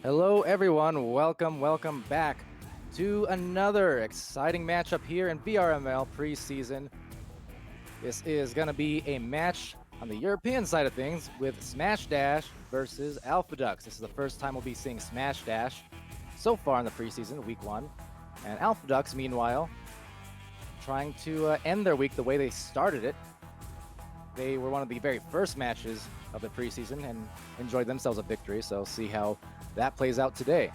Hello everyone, welcome back to another exciting matchup here in VRML preseason. This is going to be a match on the European side of things with Smash Dash versus Alpha Ducks. This is the first time we'll be seeing Smash Dash so far in the preseason, week 1. And Alpha Ducks, meanwhile, trying to end their week the way they started it. They were one of the very first matches of the preseason and enjoyed themselves a victory, so see how that plays out today.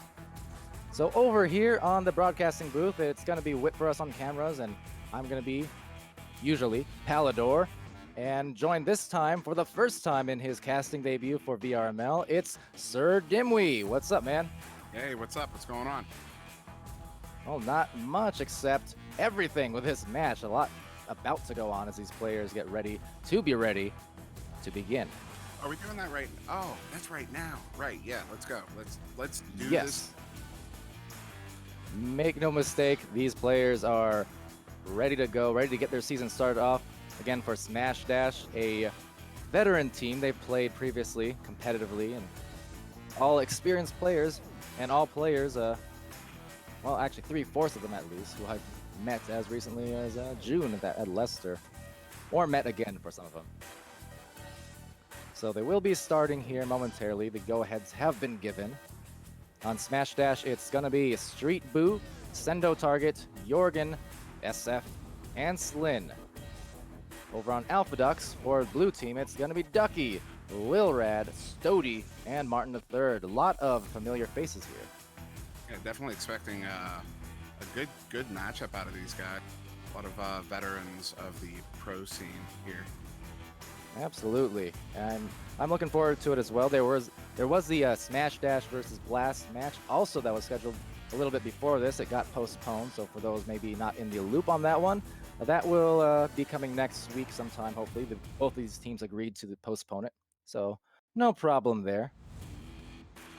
So over here on the broadcasting booth, it's going to be Whip for us on cameras, and I'm going to be, usually, Palidore. And joined this time, for the first time in his casting debut for VRML, it's SirDimwi. What's up, man? Hey, what's up? What's going on? Well, not much, except everything with this match. A lot about to go on as these players get ready to begin. Are we doing that right? Oh, that's right now. Right, yeah, let's go. Let's do Yes. this. Make no mistake, these players are ready to go, ready to get their season started off. Again, for Smash Dash, a veteran team they've played previously competitively, and all experienced players, and all players, well, actually 3/4 of them at least, who I've met as recently as June at Leicester, or met again for some of them. So they will be starting here momentarily. The go-aheads have been given. On Smash Dash, it's going to be Street Boo, Sendo Target, Jorgen, SF, and Slin. Over on Alpha Ducks, for Blue Team, it's going to be Ducky, Lilrad, Stody, and Martin III. A lot of familiar faces here. Yeah, definitely expecting a good matchup out of these guys. A lot of veterans of the pro scene here. Absolutely, and I'm looking forward to it as well. There was the Smash Dash versus Blast match also that was scheduled a little bit before this. It got postponed, so for those maybe not in the loop on that one, that will be coming next week sometime, hopefully. Both these teams agreed to postpone it, so no problem there.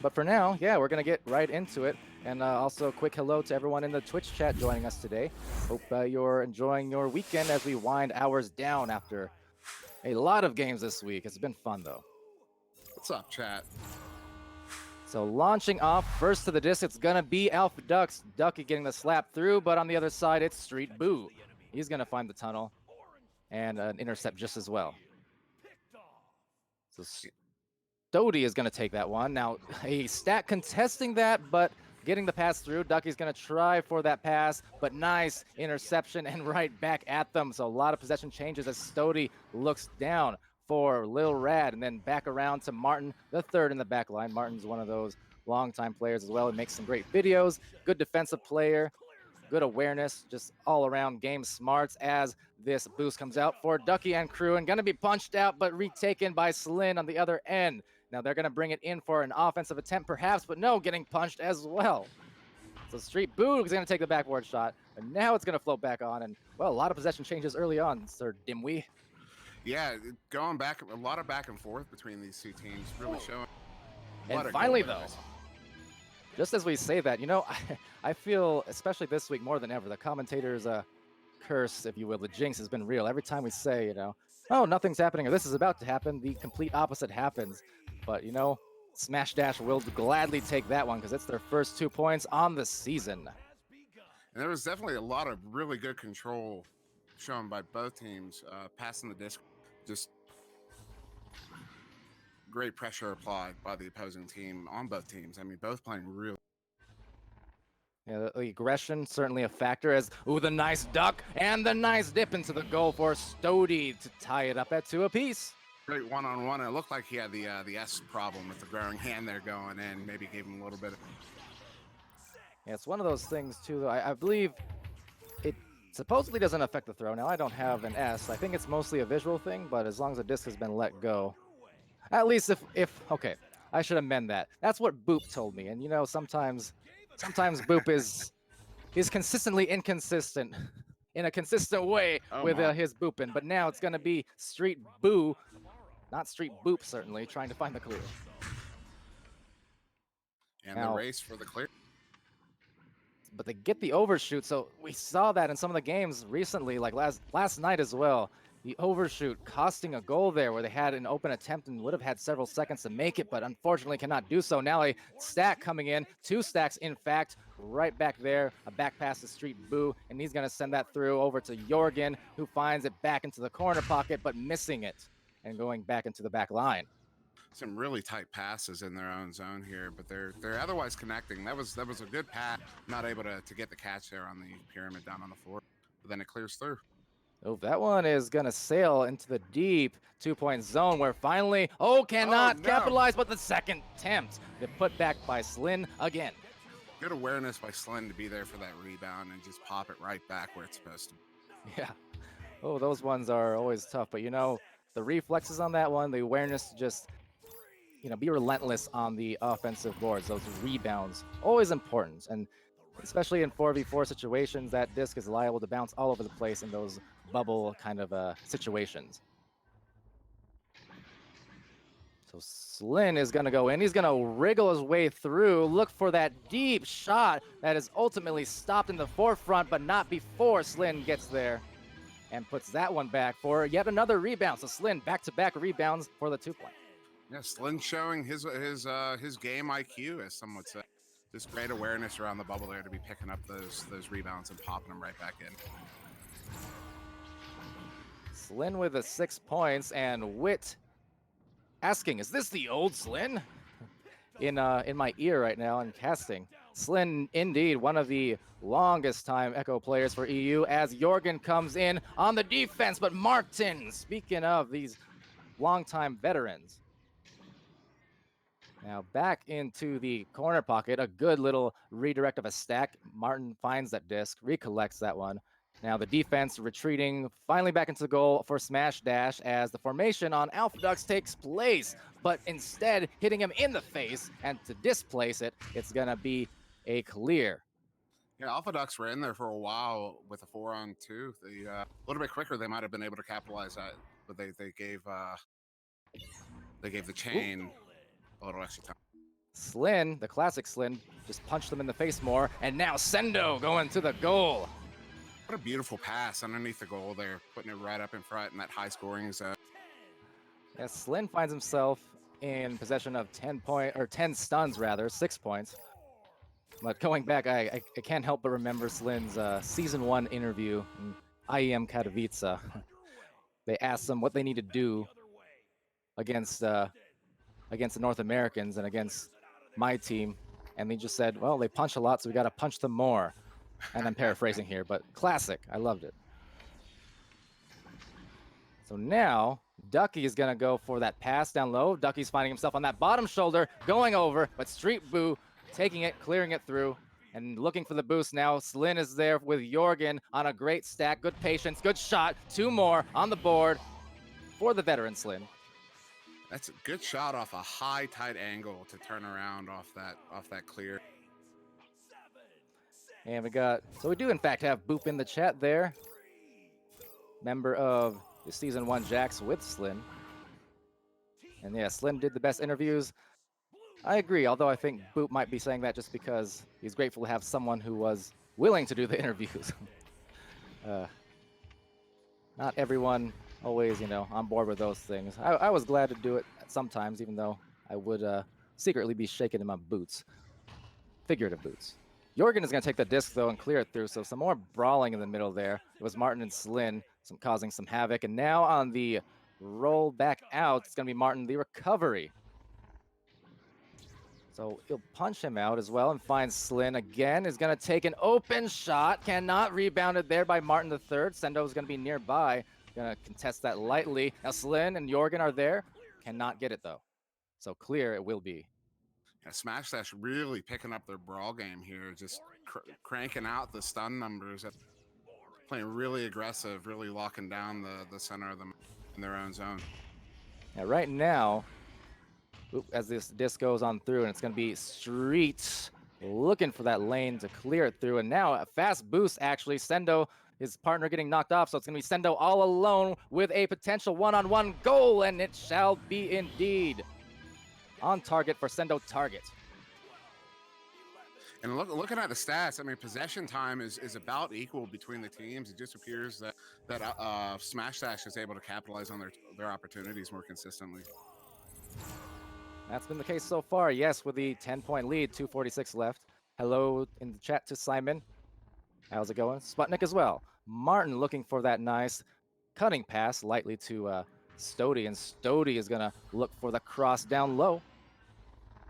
But for now, yeah, we're going to get right into it. And also a quick hello to everyone in the Twitch chat joining us today. Hope you're enjoying your weekend as we wind hours down after a lot of games this week. It's been fun, though. What's up, chat? So launching off first to the disc, it's going to be Alpha Ducks. Ducky getting the slap through, but on the other side, it's Street Boo. He's going to find the tunnel and an intercept just as well. So Stody is going to take that one. Now, a stat contesting that, but getting the pass through. Ducky's going to try for that pass, but nice interception and right back at them. So a lot of possession changes as Stody looks down for Lil Rad and then back around to Martin, the third in the back line. Martin's one of those longtime players as well and makes some great videos. Good defensive player, good awareness, just all around game smarts as this boost comes out for Ducky and crew and going to be punched out, but retaken by Slin on the other end. Now they're going to bring it in for an offensive attempt perhaps, but no, getting punched as well. So Street Boo is going to take the backboard shot, and now it's going to float back on. And, well, a lot of possession changes early on, SirDimwi. Yeah, going back, a lot of back and forth between these two teams, really showing. And finally, though, just as we say that, you know, I feel, especially this week more than ever, the commentators' curse, if you will, the jinx has been real. Every time we say, you know, oh, nothing's happening or this is about to happen, the complete opposite happens. But, you know, Smash Dash will gladly take that one because it's their first 2 points on the season. And there was definitely a lot of really good control shown by both teams, passing the disc. Just great pressure applied by the opposing team on both teams. I mean, both playing real. Yeah, the aggression certainly a factor as, ooh, the nice duck and the nice dip into the goal for Stody to tie it up at 2 apiece. Great one-on-one. It looked like he had the S problem with the growing hand there going in. Maybe gave him a little bit of... Yeah, it's one of those things, too. I believe it supposedly doesn't affect the throw. Now, I don't have an S. I think it's mostly a visual thing, but as long as the disc has been let go. At least if okay, I should amend that. That's what Boop told me. And, you know, sometimes Boop is consistently inconsistent in a consistent way with his booping. But now it's going to be Street Boo, not Street Boop, certainly, trying to find the clear. And now, the race for the clear. But they get the overshoot, so we saw that in some of the games recently, like last night as well. The overshoot costing a goal there where they had an open attempt and would have had several seconds to make it, but unfortunately cannot do so. Now a stack coming in, 2 stacks in fact, right back there, a back pass to Street Boo, and he's going to send that through over to Jorgen, who finds it back into the corner pocket, but missing it and going back into the back line. Some really tight passes in their own zone here, but they're otherwise connecting. That was a good pass. Not able to get the catch there on the pyramid down on the floor, but then it clears through. Oh, that one is going to sail into the deep 2-point zone where finally, cannot no. capitalize, but the second attempt. The put back by Slin again. Good awareness by Slin to be there for that rebound and just pop it right back where it's supposed to. Yeah. Oh, those ones are always tough, but the reflexes on that one, the awareness to just, be relentless on the offensive boards, those rebounds, always important. And especially in 4v4 situations, that disc is liable to bounce all over the place in those bubble kind of situations. So Slin is going to go in. He's going to wriggle his way through, look for that deep shot that is ultimately stopped in the forefront, but not before Slin gets there and puts that one back for yet another rebound. So Slin back-to-back rebounds for the 2-point. Yeah, Slin showing his game IQ, as some would say. Just great awareness around the bubble there to be picking up those rebounds and popping them right back in. Slin with the 6 points, and Wit asking, "Is this the old Slin?" in my ear right now and casting. Slin, indeed, one of the longest time Echo players for EU, as Jorgen comes in on the defense, but Martin, speaking of these longtime veterans. Now back into the corner pocket, a good little redirect of a stack. Martin finds that disc, recollects that one. Now the defense retreating, finally back into the goal for Smash Dash as the formation on Alpha Ducks takes place, but instead hitting him in the face, and to displace it, it's gonna be a clear. Yeah, Alpha Ducks were in there for a while with a 4-on-2. They a little bit quicker, they might have been able to capitalize that, but they gave the chain a little extra time. Slin, the classic Slin, just punched them in the face more, and now Sendo going to the goal. What a beautiful pass underneath the goal there, putting it right up in front in that high scoring zone. Yeah, Slin finds himself in possession of 10 stuns rather, 6 points. But going back, I can't help but remember Slin's season 1 interview in IEM Katowice. They asked him what they need to do against the North Americans and against my team, and he just said, well, they punch a lot, so we got to punch them more. And I'm paraphrasing here, but classic. I loved it. So now Ducky is going to go for that pass down low. Ducky's finding himself on that bottom shoulder, going over, but Street Boo taking it, clearing it through, and looking for the boost now. Slin is there with Jorgen on a great stack. Good patience, good shot. 2 more on the board for the veteran Slin. That's a good shot off a high tight angle to turn around off that clear. And we do in fact have Boop in the chat there. Member of the Season 1 Jax with Slin. And yeah, Slin did the best interviews. I agree, although I think Boop might be saying that just because he's grateful to have someone who was willing to do the interviews. Not everyone always, on board with those things. I was glad to do it sometimes, even though I would secretly be shaking in my boots. Figurative boots. Jorgen is going to take the disc, though, and clear it through, so some more brawling in the middle there. It was Martin and Slin causing some havoc, and now on the roll back out, it's going to be Martin, the recovery. So he'll punch him out as well and finds Slin again. Is going to take an open shot. Cannot rebound it there by Martin III. Sendo is going to be nearby. Going to contest that lightly. Now Slin and Jorgen are there. Cannot get it, though. So clear it will be. Yeah, Smash Dash really picking up their brawl game here, just cranking out the stun numbers, playing really aggressive, really locking down the center of them in their own zone. Now, right now, as this disc goes on through, and it's going to be Street looking for that lane to clear it through. And now a fast boost, actually. Sendo, his partner getting knocked off, so it's going to be Sendo all alone with a potential one-on-one goal, and it shall be indeed. On target for Sendo target. And looking at the stats, I mean, possession time is about equal between the teams. It just appears that Smash Dash is able to capitalize on their opportunities more consistently. That's been the case so far. Yes, with the 10-point lead, 2:46 left. Hello in the chat to Simon. How's it going? Sputnik as well. Martin looking for that nice cutting pass lightly to Stody, and Stody is going to look for the cross down low.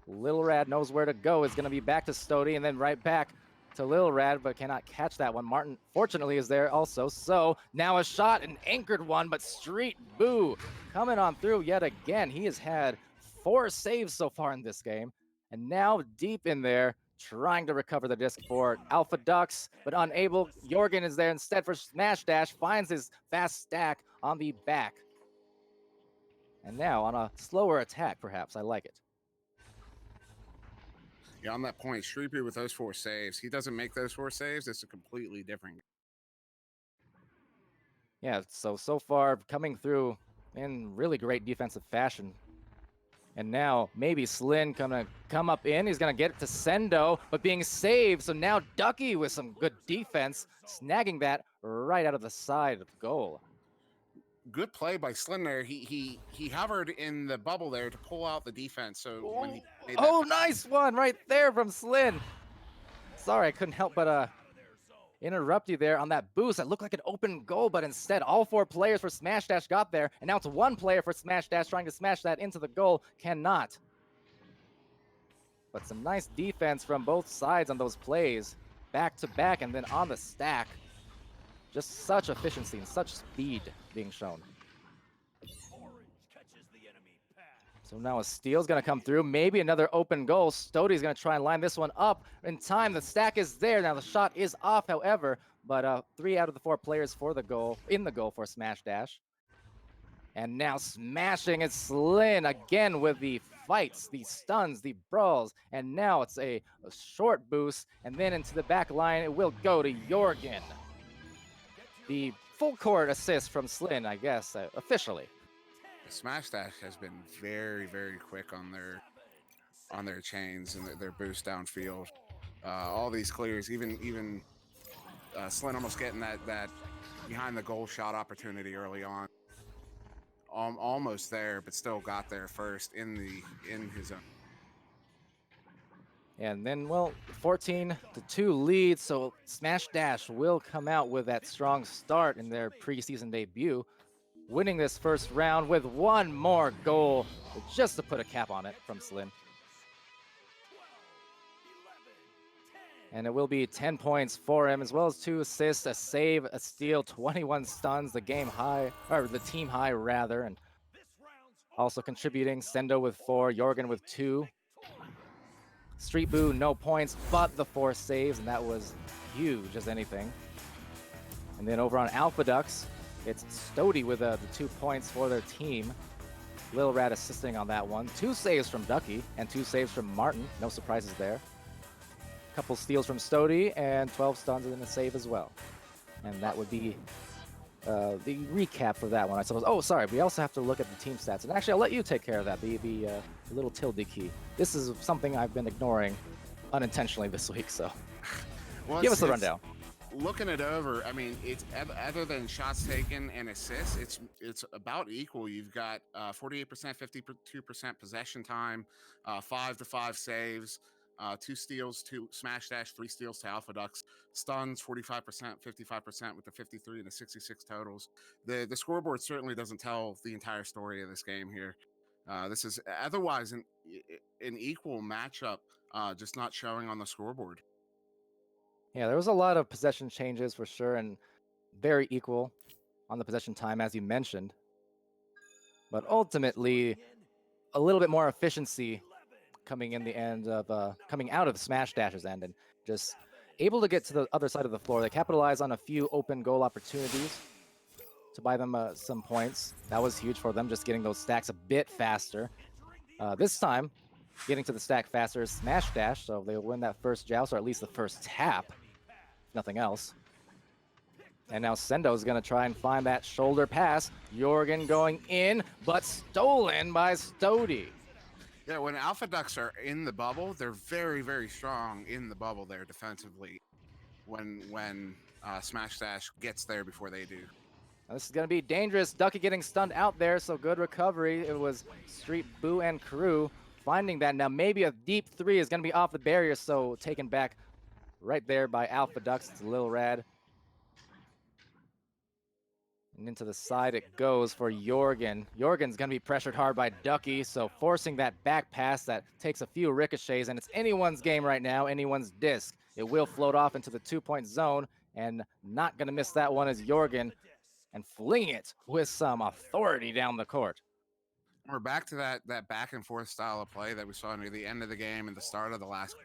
Little Rad knows where to go. It's going to be back to Stody and then right back to Little Rad, but cannot catch that one. Martin, fortunately, is there also. So now a shot, an anchored one, but Street Boo coming on through yet again. He has had 4 saves so far in this game. And now deep in there, trying to recover the disc for Alpha Ducks, but unable. Jorgen is there instead for Smash Dash, finds his fast stack on the back. And now on a slower attack, perhaps. I like it. Yeah, on that point, Streepy with those 4 saves, he doesn't make those 4 saves. It's a completely different. Yeah, so far coming through in really great defensive fashion. And now maybe Slin gonna come up in. He's gonna get it to Sendo, but being saved. So now Ducky with some good defense, snagging that right out of the side of the goal. Good play by Slin there. He hovered in the bubble there to pull out the defense. So when he made that nice one right there from Slin. Sorry, I couldn't help but interrupt you there on that boost. That looked like an open goal, but instead all 4 players for Smash Dash got there, and now it's 1 player for Smash Dash trying to smash that into the goal. Cannot. But some nice defense from both sides on those plays. Back to back and then on the stack. Just such efficiency and such speed being shown. So now a steal's going to come through. Maybe another open goal. Stody's going to try and line this one up in time. The stack is there. Now the shot is off, however, but 3 out of the 4 players for the goal, in the goal for Smash Dash. And now smashing it, Slin again with the fights, the stuns, the brawls. And now it's a short boost, and then into the back line, it will go to Jorgen. The full court assist from Slin, I guess, officially. Smash Dash has been very, very quick on their chains and their boost downfield. All these clears, even Slin almost getting that behind the goal shot opportunity early on. Almost there, but still got there first in his own. And then, well, 14-2 lead, so Smash Dash will come out with that strong start in their preseason debut, winning this first round with 1 more goal, just to put a cap on it from Slin. And it will be 10 points for him, as well as 2 assists, a save, a steal, 21 stuns, the game high, or the team high rather, and also contributing, Sendo with 4, Jorgen with 2. Street Boo, no points, but the 4 saves, and that was huge as anything. And then over on Alpha Ducks, it's Stody with the 2 points for their team. Lil Rat assisting on that one. 2 saves from Ducky and 2 saves from Martin. No surprises there. Couple steals from Stody and 12 stuns and a save as well. And that would be the recap for that one, I suppose. Oh, sorry, we also have to look at the team stats. And actually, I'll let you take care of that, the little tilde key. This is something I've been ignoring unintentionally this week, so well, give us the rundown. Looking it over, I mean, it's other than shots taken and assists, it's about equal. You've got 48%, 52% possession time, 5-5 saves, 2 steals to Smash Dash, 3 steals to Alpha Ducks, stuns 45%, 55% with the 53 and the 66 totals. The scoreboard certainly doesn't tell the entire story of this game here. This is otherwise an equal matchup, just not showing on the scoreboard. Yeah, there was a lot of possession changes for sure, and very equal on the possession time, as you mentioned. But ultimately, a little bit more efficiency coming in the end of coming out of Smash Dash's end, and just able to get to the other side of the floor. They capitalized on a few open goal opportunities to buy them some points. That was huge for them, just getting those stacks a bit faster. This time, getting to the stack faster is Smash Dash, so they'll win that first joust, or at least the first tap, if nothing else. And now Sendo's going to try and find that shoulder pass. Jorgen going in, but stolen by Stody. Yeah, when Alpha Ducks are in the bubble, they're very, very strong in the bubble there defensively. When Smash Dash gets there before they do. Now, this is going to be dangerous. Ducky getting stunned out there, so good recovery. It was Street, Boo, and Crew finding that. Now maybe a deep three is going to be off the barrier, so taken back right there by Alpha Ducks. It's Lil Rad. And into the side it goes for Jorgen. Jorgen's going to be pressured hard by Ducky, so forcing that back pass that takes a few ricochets, and it's anyone's game right now, anyone's disc. It will float off into the 2-point zone, and not going to miss that one is Jorgen, and fling it with some authority down the court. We're back to that back and forth style of play that we saw near the end of the game and the start of the last.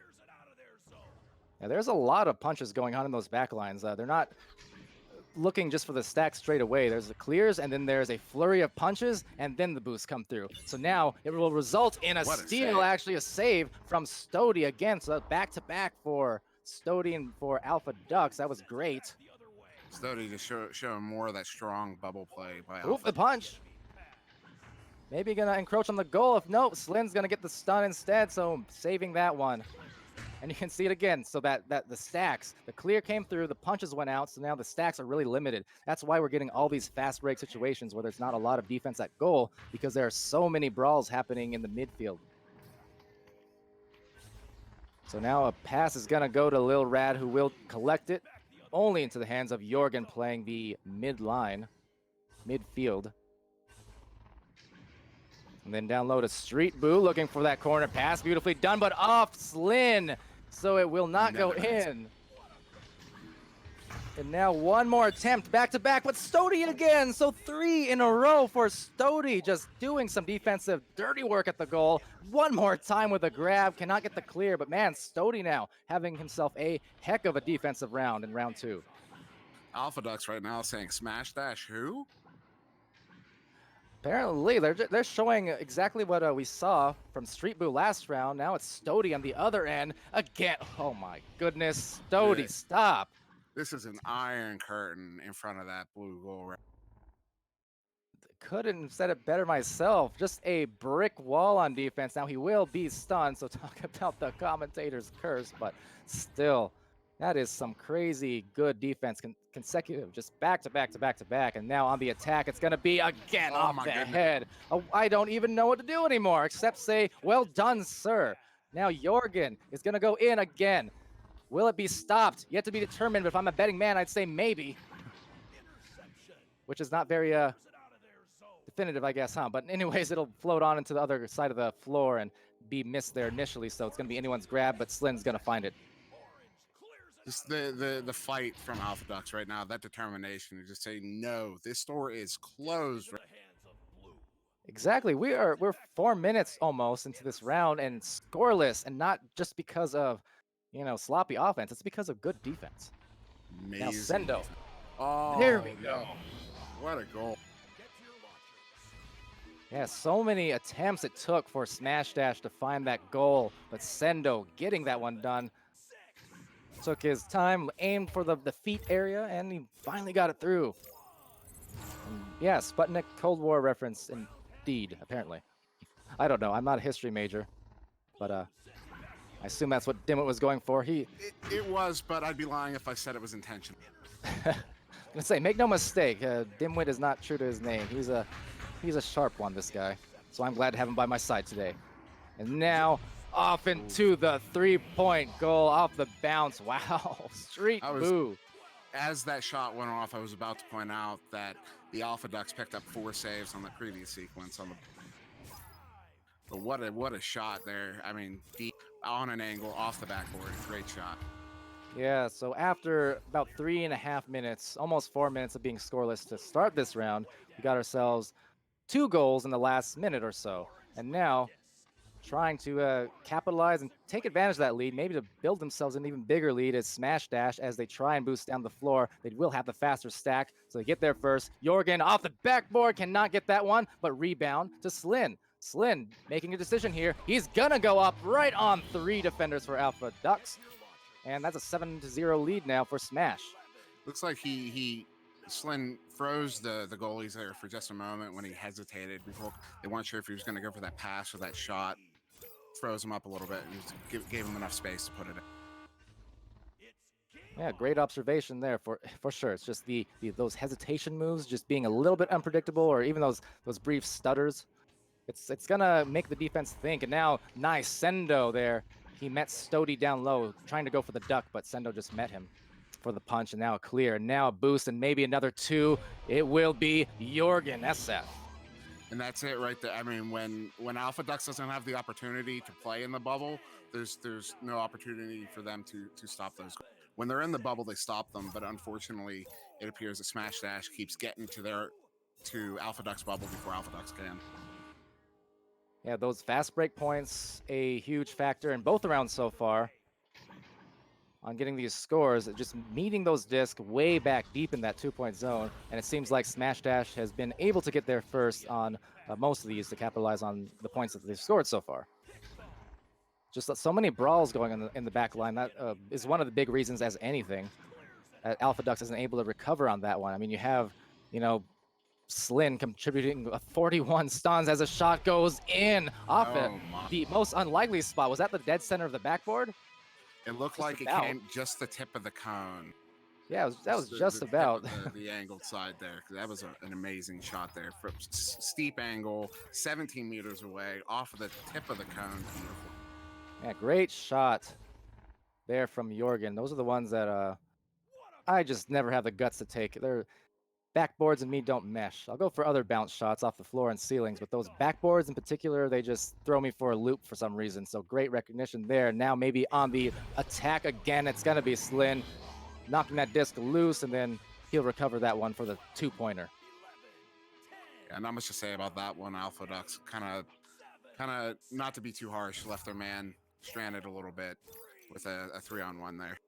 Yeah, there's a lot of punches going on in those back lines. They're not looking just for the stack straight away. There's the clears, and then there's a flurry of punches, and then the boosts come through. So now it will result in a steal, actually a save from Stody again. So back-to-back for Stody and for Alpha Ducks. That was great. Stody just showing more of that strong bubble play by Oof, the punch. Maybe gonna encroach on the goal. If nope, Slin's gonna get the stun instead, so saving that one. And you can see it again, so that the stacks, the clear came through, the punches went out, so now the stacks are really limited. That's why we're getting all these fast break situations where there's not a lot of defense at goal, because there are so many brawls happening in the midfield. So now a pass is gonna go to Lil Rad, who will collect it only into the hands of Jorgen playing the midfield. And then down low to Street Boo, looking for that corner pass. Beautifully done, but off Slin. So it will not go in. And now one more attempt, back-to-back, but Stody again. So 3 in a row for Stody, just doing some defensive dirty work at the goal. One more time with a grab, cannot get the clear, but man, Stody now having himself a heck of a defensive round in round 2. Alpha Ducks right now saying Smash Dash who? Apparently, they're showing exactly what we saw from Street Boo last round. Now it's Stody on the other end. Again, oh my goodness, Stody, yeah. Stop. This is an iron curtain in front of that blue goal. Couldn't have said it better myself. Just a brick wall on defense. Now he will be stunned, so talk about the commentator's curse, but still, that is some crazy good defense, consecutive, just back to back to back to back. And now on the attack, it's going to be again off the head. Oh, I don't even know what to do anymore except say, well done, sir. Now Jorgen is going to go in again. Will it be stopped? Yet to be determined, but if I'm a betting man, I'd say maybe. Which is not very definitive, I guess, huh? But anyways, it'll float on into the other side of the floor and be missed there initially, so it's going to be anyone's grab, but Slin's going to find it. Just the fight from Alpha Ducks right now, that determination to just say, no, this door is closed. Exactly. We're 4 minutes almost into this round and scoreless, and not just because of, you know, sloppy offense. It's because of good defense. Amazing. Now Sendo. Oh, there we go. What a goal. Yeah, so many attempts it took for Smash Dash to find that goal, but Sendo getting that one done. Took his time, aimed for the feet area, and he finally got it through. And yeah, Sputnik Cold War reference indeed, apparently. I don't know, I'm not a history major, but I assume that's what Dimwit was going for. It was, but I'd be lying if I said it was intentional. I'm gonna say, make no mistake, Dimwit is not true to his name. He's a sharp one, this guy. So I'm glad to have him by my side today. And now, off into the 3-point goal off the bounce. Wow, Street Boo. As that shot went off, I was about to point out that the Alpha Ducks picked up 4 saves on the previous sequence. But what a shot there. I mean, deep on an angle, off the backboard. Great shot. Yeah, so after about 3.5 minutes, almost 4 minutes of being scoreless to start this round, we got ourselves 2 goals in the last minute or so. And now, trying to capitalize and take advantage of that lead, maybe to build themselves an even bigger lead is Smash Dash as they try and boost down the floor. They will have the faster stack, so they get there first. Jorgen off the backboard, cannot get that one, but rebound to Slin. Slin making a decision here. He's gonna go up right on 3 defenders for Alpha Ducks. And that's a 7-0 lead now for Smash. Looks like Slin froze the goalies there for just a moment when he hesitated before they weren't sure if he was going to go for that pass or that shot. froze him up a little bit and just gave him enough space to put it in. Yeah, great observation there for sure. It's just those hesitation moves just being a little bit unpredictable, or even those brief stutters. It's gonna make the defense think. And now, nice Sendo there. He met Stody down low, trying to go for the duck, but Sendo just met him for the punch, and now a clear. Now a boost, and maybe another two. It will be Jorgen SF. And that's it right there. I mean, when Alpha Ducks doesn't have the opportunity to play in the bubble, there's no opportunity for them to stop those. When they're in the bubble, they stop them, but unfortunately, it appears that Smash Dash keeps getting to Alpha Ducks bubble before Alpha Ducks can. Yeah, those fast break points, a huge factor in both rounds so far on getting these scores, just meeting those discs way back deep in that 2-point zone. And it seems like Smash Dash has been able to get there first on most of these to capitalize on the points that they've scored so far. Just so many brawls going in the back line. That is one of the big reasons, as anything, Alpha Ducks isn't able to recover on that one. I mean, you have, Slin contributing 41 stuns as a shot goes in off it. The most unlikely spot. Was that the dead center of the backboard? It looked like it came just the tip of the cone. Yeah, that was just about the angled side there. That was an amazing shot there. From steep angle, 17 meters away, off of the tip of the cone. Beautiful. Yeah, great shot there from Jorgen. Those are the ones that I just never have the guts to take. Their backboards and me don't mesh. I'll go for other bounce shots off the floor and ceilings, but those backboards in particular, they just throw me for a loop for some reason. So great recognition there. Now maybe on the attack again, it's going to be Slin knocking that disc loose, and then he'll recover that one for the 2-pointer. Yeah, not much to say about that one. Alpha Ducks kind of, not to be too harsh, left their man stranded a little bit with a 3-on-1 there.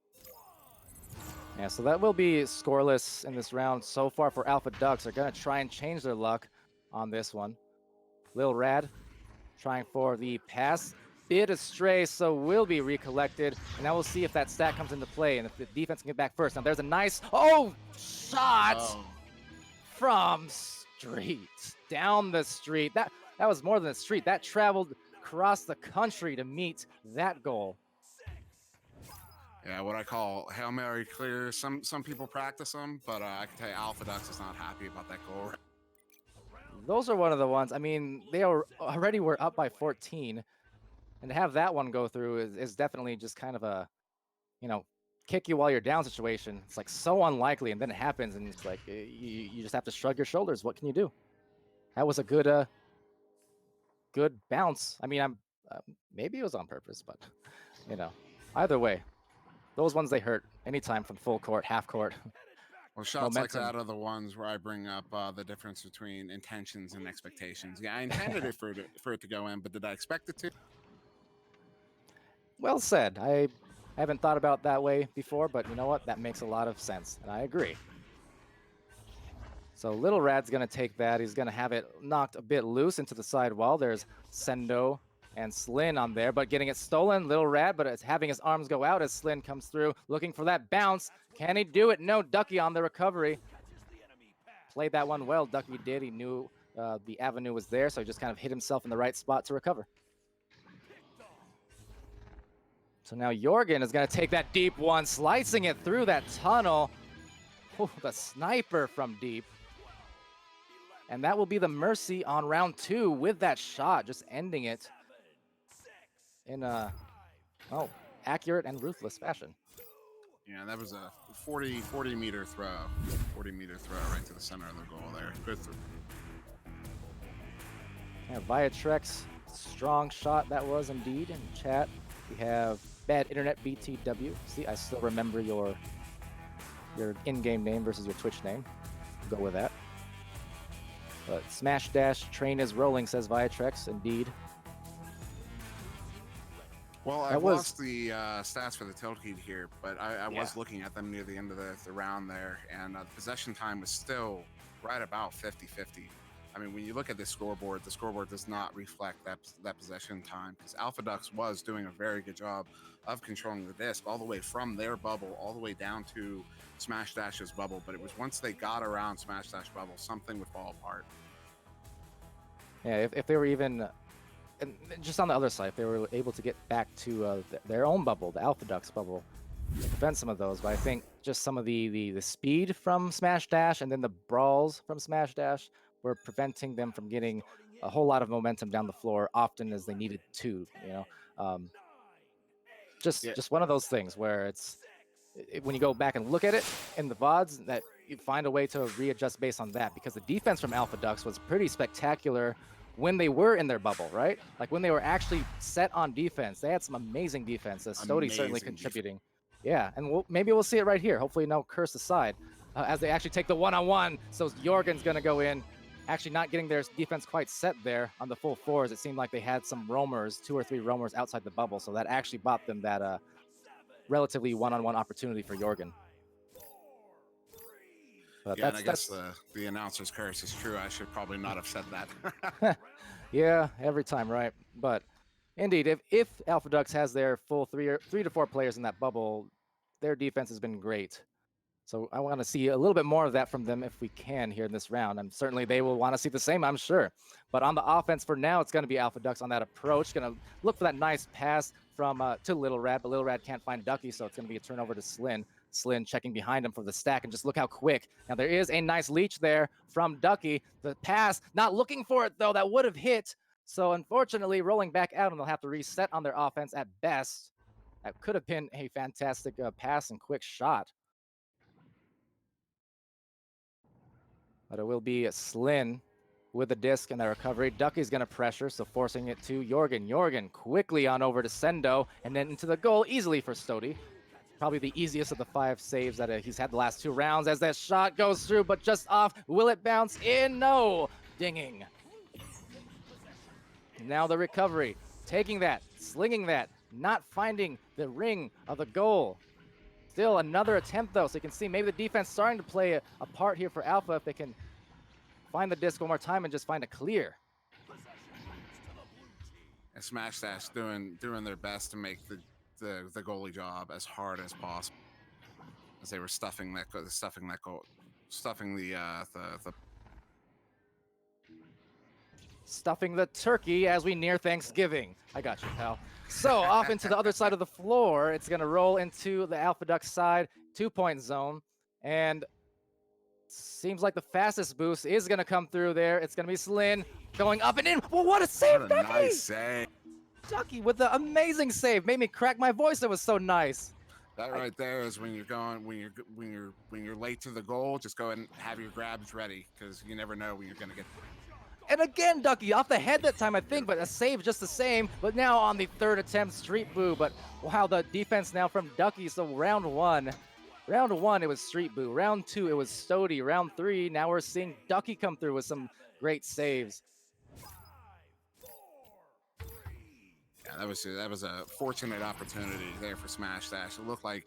Yeah, so that will be scoreless in this round so far for Alpha Ducks. They're going to try and change their luck on this one. Lil Rad trying for the pass. Bit astray, so will be recollected. And now we'll see if that stat comes into play and if the defense can get back first. Now there's a nice, shot from street. Down the street. That was more than a street. That traveled across the country to meet that goal. Yeah, what I call Hail Mary clear. Some people practice them, but I can tell you Alpha Ducks is not happy about that goal. Those are one of the ones. I mean, they already were up by 14. And to have that one go through is definitely just kind of a, kick you while you're down situation. It's like so unlikely, and then it happens, and it's like you just have to shrug your shoulders. What can you do? That was a good bounce. I mean, maybe it was on purpose, but either way, those ones they hurt anytime from full court, half court. Well, shots like that are the ones where I bring up the difference between intentions and expectations. Yeah, I intended it for it to go in, but did I expect it to? Well said. I haven't thought about that way before, but you know what? That makes a lot of sense, and I agree. So Little Rad's going to take that. He's going to have it knocked a bit loose into the side wall. There's Sendo and Slin on there, but getting it stolen. Little Rad, but it's having his arms go out as Slin comes through, looking for that bounce. Can he do it? No, Ducky on the recovery. Played that one well. Ducky did. He knew the avenue was there, so he just kind of hit himself in the right spot to recover. So now Jorgen is going to take that deep one, slicing it through that tunnel. Oh, the sniper from deep. And that will be the mercy on round 2 with that shot, just ending it in a, accurate and ruthless fashion. Yeah, that was a 40-meter throw. 40-meter throw right to the center of the goal there. Good throw. Yeah, Viatrex, strong shot that was indeed in chat. We have Bad Internet BTW. See, I still remember your in-game name versus your Twitch name. Go with that. But Smash Dash train is rolling, says Viatrex. Indeed. Well, I've lost the stats for the tilt heat here, but I was looking at them near the end of the round there, and the possession time was still right about 50-50. I mean, when you look at the scoreboard does not reflect that possession time, because Alpha Ducks was doing a very good job of controlling the disc all the way from their bubble all the way down to Smash Dash's bubble. But it was once they got around Smash Dash bubble, something would fall apart. Yeah, if they were even and just on the other side, if they were able to get back to their own bubble, the Alpha Ducks bubble, to prevent some of those. But I think just some of the speed from Smash Dash and then the brawls from Smash Dash were preventing them from getting a whole lot of momentum down the floor often as they needed to. Um, Yeah, just one of those things where when you go back and look at it in the VODs, that you find a way to readjust based on that, because the defense from Alpha Ducks was pretty spectacular when they were in their bubble, right? Like when they were actually set on defense, they had some amazing defense. Stody certainly amazing contributing. Yeah, and maybe we'll see it right here. Hopefully, no curse aside, as they actually take the one-on-one. So Jorgen's gonna go in, actually not getting their defense quite set there on the full fours. It seemed like they had some roamers, 2 or 3 roamers outside the bubble, so that actually bought them that relatively one-on-one opportunity for Jorgen. But yeah, and I guess the announcer's curse is true. I should probably not have said that. yeah, every time, right? But indeed, if Alpha Ducks has their full 3 to 4 players in that bubble, their defense has been great. So I want to see a little bit more of that from them if we can here in this round. And certainly they will want to see the same, I'm sure. But on the offense for now, it's going to be Alpha Ducks on that approach. Going to look for that nice pass from to Little Rad, but Little Rad can't find Ducky, so it's going to be a turnover to Slin. Slin checking behind him for the stack, and just look how quick. Now there is a nice leech there from Ducky. The pass, not looking for it though, that would have hit. So unfortunately, rolling back out, and they'll have to reset on their offense at best. That could have been a fantastic pass and quick shot. But it will be Slin with the disc and the recovery. Ducky's going to pressure, so forcing it to Jorgen. Jorgen quickly on over to Sendo, and then into the goal easily for Stody. Probably the easiest of the 5 saves that he's had the last 2 rounds, as that shot goes through, but just off. Will it bounce in? No. Dinging. Now the recovery. Taking that, slinging that, not finding the ring of the goal. Still another attempt though, so you can see maybe the defense starting to play a part here for Alpha if they can find the disc one more time and just find a clear. And Smash Dash doing their best to make the goalie job as hard as possible, as they were stuffing the turkey as we near Thanksgiving. I got you, pal. So off into the other side of the floor, it's going to roll into the Alpha Duck side, 2-point zone, and seems like the fastest boost is going to come through there. It's going to be Slin going up and in. Well, what a save, what a Ducky! nice save. Ducky with the amazing save. Made me crack my voice. It was so nice. That right there is when you're late to the goal, just go ahead and have your grabs ready, because you never know when you're going to get. And again, Ducky off the head that time, I think, but a save just the same. But now on the 3rd attempt, Street Boo. But wow, the defense now from Ducky. So round one, it was Street Boo. Round 2, it was Stody. Round 3, now we're seeing Ducky come through with some great saves. Yeah, that was a fortunate opportunity there for Smash Dash. It looked like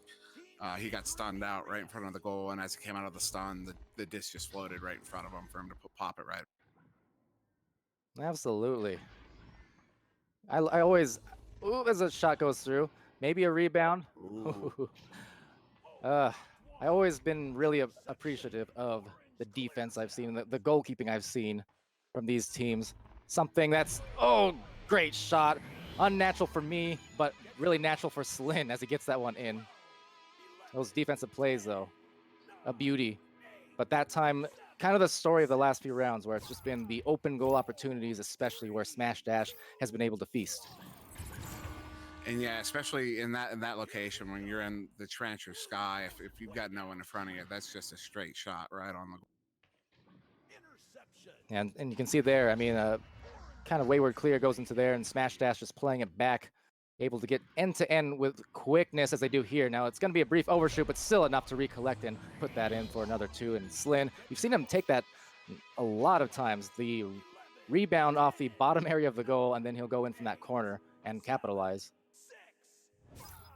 he got stunned out right in front of the goal, and as he came out of the stun, the disc just floated right in front of him for him to pop it right. Absolutely. I always, as a shot goes through, maybe a rebound. I always been really appreciative of the defense I've seen, the goalkeeping I've seen from these teams. Something that's, great shot. Unnatural for me, but really natural for Slin as he gets that one in. Those defensive plays, though, a beauty. But that time, kind of the story of the last few rounds, where it's just been the open goal opportunities, especially where Smash Dash has been able to feast. And yeah, especially in that location when you're in the trench or sky, if you've got no one in front of you, that's just a straight shot right on the goal. And you can see there, I mean, kind of wayward clear goes into there, and Smash Dash just playing it back, able to get end-to-end with quickness as they do here. Now, it's going to be a brief overshoot, but still enough to recollect and put that in for another 2. And Slin, you've seen him take that a lot of times, the rebound off the bottom area of the goal, and then he'll go in from that corner and capitalize.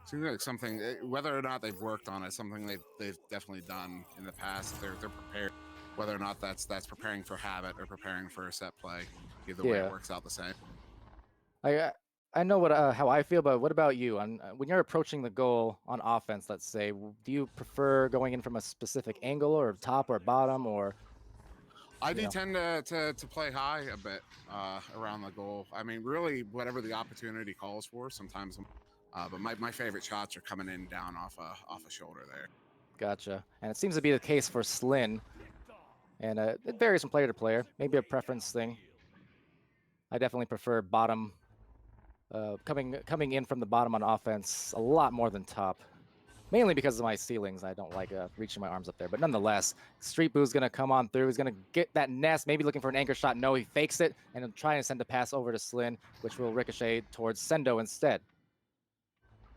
Seems like something, whether or not they've worked on it, something they've definitely done in the past. They're prepared, whether or not that's preparing for habit or preparing for a set play. Either way, it works out the same. I know how I feel, but what about you? When you're approaching the goal on offense, let's say, do you prefer going in from a specific angle, or top or bottom, or? I you do know. tend to play high a bit around the goal. I mean, really, whatever the opportunity calls for. Sometimes, but my favorite shots are coming in down off a shoulder there. Gotcha. And it seems to be the case for Slin. And it varies from player to player. Maybe a preference thing. I definitely prefer bottom, coming in from the bottom on offense a lot more than top. Mainly because of my ceilings. I don't like reaching my arms up there. But nonetheless, Street Boo's going to come on through. He's going to get that nest, maybe looking for an anchor shot. No, he fakes it and trying to send a pass over to Slin, which will ricochet towards Sendo instead.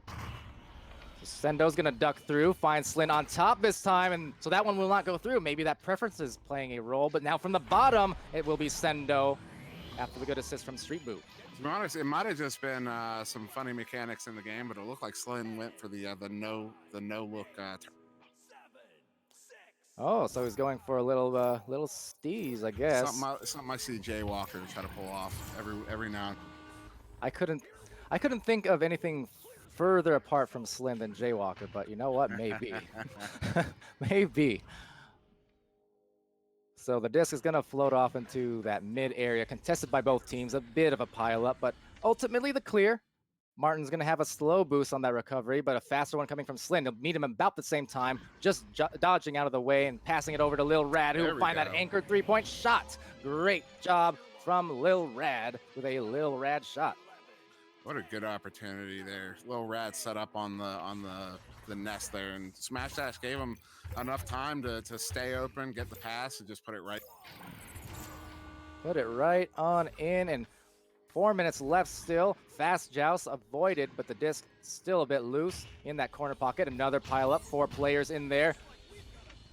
So Sendo's going to duck through, find Slin on top this time, and so that one will not go through. Maybe that preference is playing a role, but now from the bottom, it will be Sendo after the good assist from Street Boo. To be honest, it might have just been some funny mechanics in the game, but it looked like Slin went for the no look. Oh, so he's going for a little steez, I guess. Something I see Jay Walker try to pull off every now and I couldn't think of anything further apart from Slin than Jaywalker, but you know what? Maybe. Maybe. So the disc is going to float off into that mid area, contested by both teams. A bit of a pileup, but ultimately the clear. Martin's going to have a slow boost on that recovery, but a faster one coming from Slin. He'll meet him about the same time, just dodging out of the way and passing it over to Lil Rad, who will find that anchored three-point shot. Great job from Lil Rad with a Lil Rad shot. What a good opportunity there. Lil Rad set up on the nest there, and Smash Dash gave him enough time to stay open, get the pass, and just put it right. Put it right on in, and 4 minutes left still. Fast joust avoided, but the disc still a bit loose in that corner pocket. Another pile up, 4 players in there.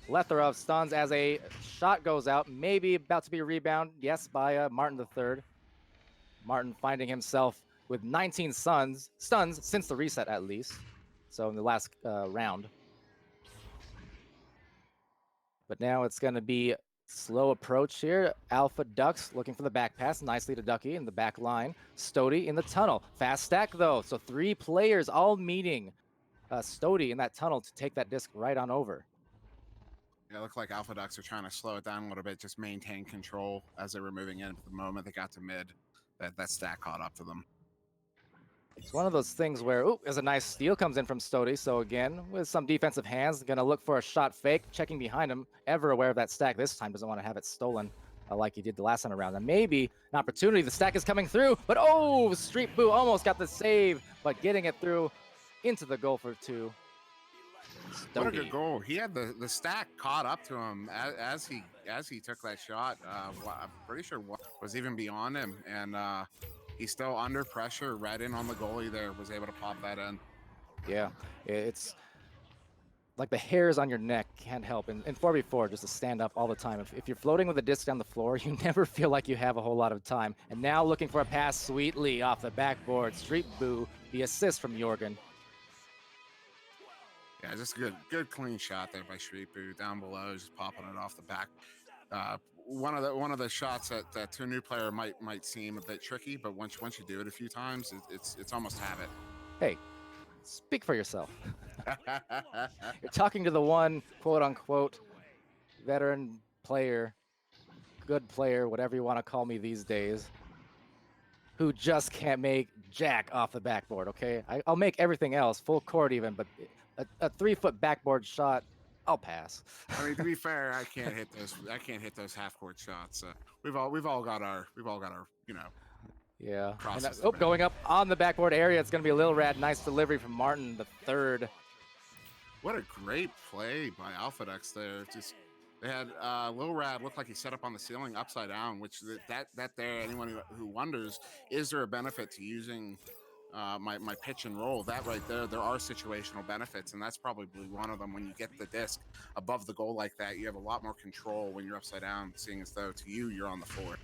Plethora of stuns as a shot goes out. Maybe about to be a rebound, yes, by Martin III. Martin finding himself with 19 stuns since the reset at least. So in the last round. But now it's going to be slow approach here. Alpha ducks looking for the back pass. Nicely to Ducky in the back line. Stody in the tunnel. Fast stack though. So 3 players all meeting Stody in that tunnel to take that disc right on over. Yeah, it looked like Alpha Ducks are trying to slow it down a little bit, just maintain control as they were moving in. At the moment they got to mid, that stack caught up to them. It's one of those things where, ooh, there's a nice steal comes in from Stody. So again, with some defensive hands, going to look for a shot fake, checking behind him, ever aware of that stack this time, doesn't want to have it stolen like he did the last time around. And maybe an opportunity, the stack is coming through, but oh, Street Boo almost got the save, but getting it through into the goal for 2. Stody. What a good goal. He had the stack caught up to him as he took that shot. I'm pretty sure was even beyond him, and he's still under pressure, right in on the goalie there, was able to pop that in. Yeah, it's like the hairs on your neck can't help. In 4v4, just to stand up all the time. If you're floating with a disc down the floor, you never feel like you have a whole lot of time. And now looking for a pass sweetly off the backboard. Street Boo, the assist from Jorgen. Yeah, just a good clean shot there by Street Boo down below, just popping it off the back. One of the shots that to a new player might seem a bit tricky, but once you do it a few times, it's almost habit. Hey, speak for yourself. You're talking to the one quote unquote veteran player, good player, whatever you want to call me these days, who just can't make jack off the backboard. Okay, I'll make everything else full court even, but a 3-foot backboard shot, I'll pass. I mean, to be fair, I can't hit those half court shots. We've all got our Yeah. process. Going up on the backboard area, it's gonna be a Lil Rad. Nice delivery from Martin III. What a great play by Alpha Ducks there. Just they had Lil Rad looked like he set up on the ceiling upside down, which that there, anyone who wonders, is there a benefit to using my pitch and roll? That right there are situational benefits, and that's probably one of them. When you get the disc above the goal like that, you have a lot more control when you're upside down, seeing as though to you're on the floor.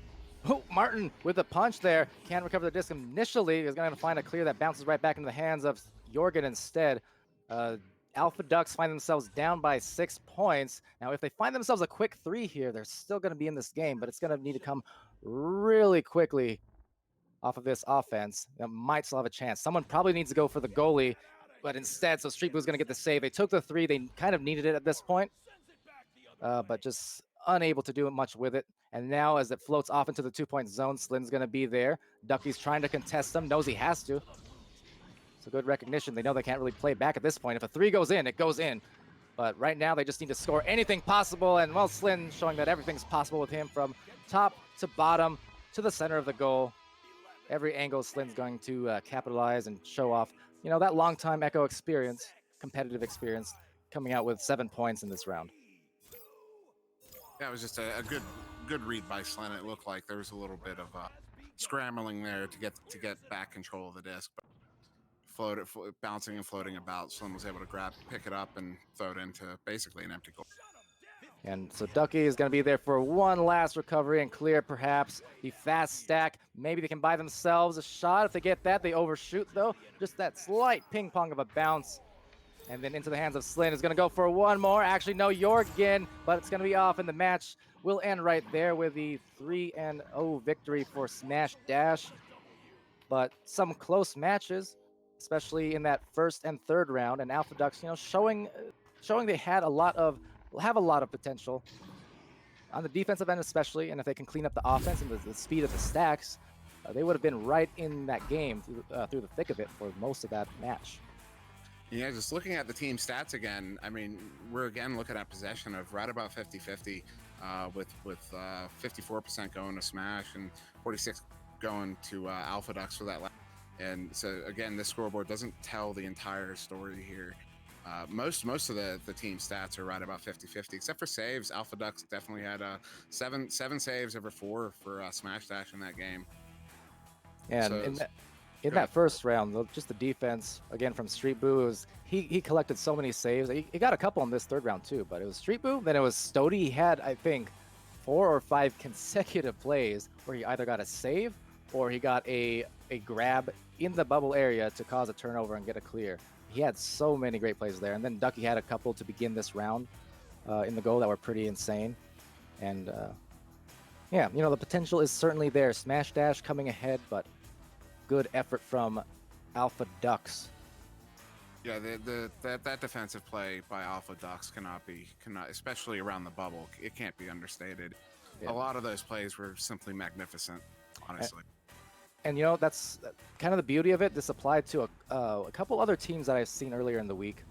Oh, Martin with a punch there. Can't recover the disc initially. He's going to find a clear that bounces right back into the hands of Jorgen instead. Alpha Ducks find themselves down by 6 points. Now, if they find themselves a quick 3 here, they're still going to be in this game, but it's going to need to come really quickly off of this offense. That might still have a chance. Someone probably needs to go for the goalie, but instead, so Street Boo's going to get the save. They took the 3. They kind of needed it at this point, but just unable to do much with it. And now as it floats off into the 2-point zone, Slin's going to be there. Ducky's trying to contest him, knows he has to. It's a good recognition. They know they can't really play back at this point. If a 3 goes in, it goes in. But right now they just need to score anything possible. And well, Slin showing that everything's possible with him from top to bottom to the center of the goal. Every angle Slin's going to capitalize and show off, you know, that long-time Echo experience, competitive experience, coming out with 7 points in this round. Yeah, it was just a good read by Slin. It looked like there was a little bit of scrambling there to get back control of the disc, but bouncing and floating about. Slin was able to pick it up, and throw it into basically an empty goal. And so Ducky is going to be there for one last recovery and clear, perhaps. The fast stack. Maybe they can buy themselves a shot. If they get that, they overshoot, though. Just that slight ping-pong of a bounce. And then into the hands of Slin is going to go for one more. Actually, no, Jorgen, but it's going to be off, and the match will end right there with the 3-0 victory for Smash Dash. But some close matches, especially in that first and third round, and Alpha Ducks, you know, showing they have a lot of potential on the defensive end, especially. And if they can clean up the offense and the speed of the stacks, they would have been right in that game through the thick of it for most of that match. Yeah, just looking at the team stats again, I mean, we're again looking at possession of right about 50-50, with 54% going to Smash and 46 going to Alpha Ducks for that. And so again, this scoreboard doesn't tell the entire story here. Most of the team stats are right about 50-50, except for saves. Alpha Ducks definitely had 7 saves over 4 for Smash Dash in that game. And so in that first round, just the defense, again, from Street Boo, he collected so many saves. He got a couple in this third round, too, but it was Street Boo, then it was Stody. He had, I think, 4 or 5 consecutive plays where he either got a save or he got a grab in the bubble area to cause a turnover and get a clear. He had so many great plays there. And then Ducky had a couple to begin this round in the goal that were pretty insane. And, yeah, you know, the potential is certainly there. Smash Dash coming ahead, but good effort from Alpha Ducks. Yeah, that defensive play by Alpha Ducks cannot, especially around the bubble, it can't be understated. Yeah. A lot of those plays were simply magnificent, honestly. And you know, that's kind of the beauty of it. This applied to a couple other teams that I've seen earlier in the week,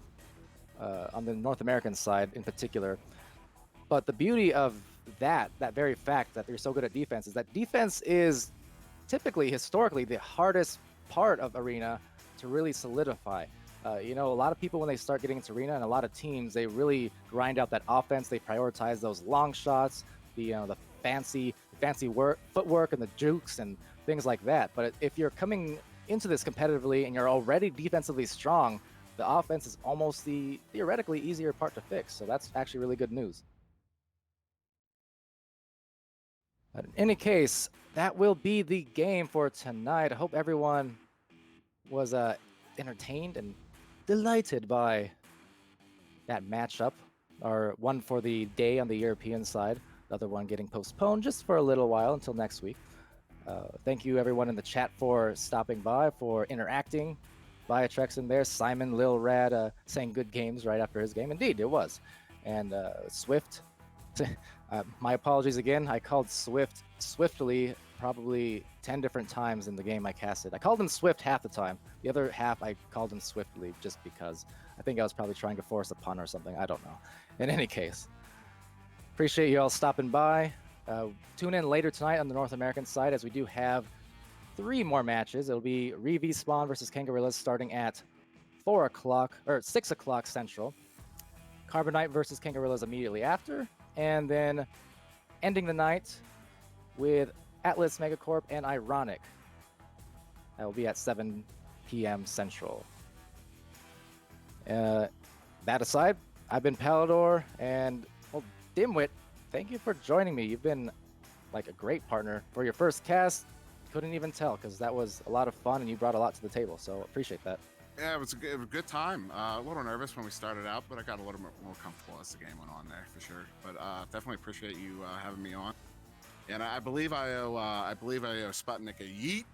on the North American side in particular. But the beauty of that very fact that they're so good at defense is that defense is typically, historically, the hardest part of Arena to really solidify. You know, a lot of people, when they start getting into Arena, and a lot of teams, they really grind out that offense. They prioritize those long shots, the fancy footwork and the jukes and things like that. But if you're coming into this competitively and you're already defensively strong, the offense is almost the theoretically easier part to fix. So that's actually really good news. But in any case, that will be the game for tonight. I hope everyone was entertained and delighted by that matchup. Our one for the day on the European side, the other one getting postponed just for a little while until next week. Thank you everyone in the chat for stopping by, for interacting. Viatrex in there, Simon, Lil Rad saying good games right after his game. Indeed, it was. And Swift, my apologies again. I called Swift swiftly probably 10 different times in the game I casted. I called him Swift half the time. The other half I called him swiftly just because I think I was probably trying to force a pun or something. I don't know. In any case, appreciate you all stopping by. Tune in later tonight on the North American side as we do have 3 more matches. It'll be Revi Spawn versus Kangarillas starting at 4 o'clock or 6 o'clock Central. Carbonite versus Kangarillas immediately after, and then ending the night with Atlas Megacorp and Ironic. That will be at 7 p.m. Central. That aside, I've been Palidore, and well, Dimwit, thank you for joining me. You've been like a great partner for your first cast. Couldn't even tell because that was a lot of fun and you brought a lot to the table, so appreciate that. Yeah, it was a good time. A little nervous when we started out, but I got a little more comfortable as the game went on there for sure. But definitely appreciate you having me on. And I believe I owe Sputnik a yeet.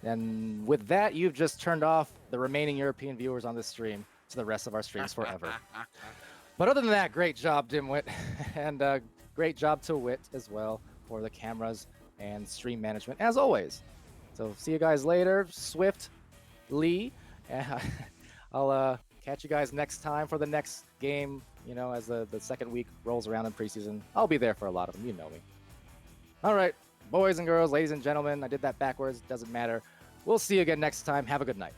And with that, you've just turned off the remaining European viewers on this stream to the rest of our streams forever. But other than that, great job, Dimwit, and great job to Wit as well for the cameras and stream management, as always. So see you guys later, Swift, Lee. I'll catch you guys next time for the next game. You know, as the second week rolls around in preseason, I'll be there for a lot of them. You know me. All right, boys and girls, ladies and gentlemen, I did that backwards. Doesn't matter. We'll see you again next time. Have a good night.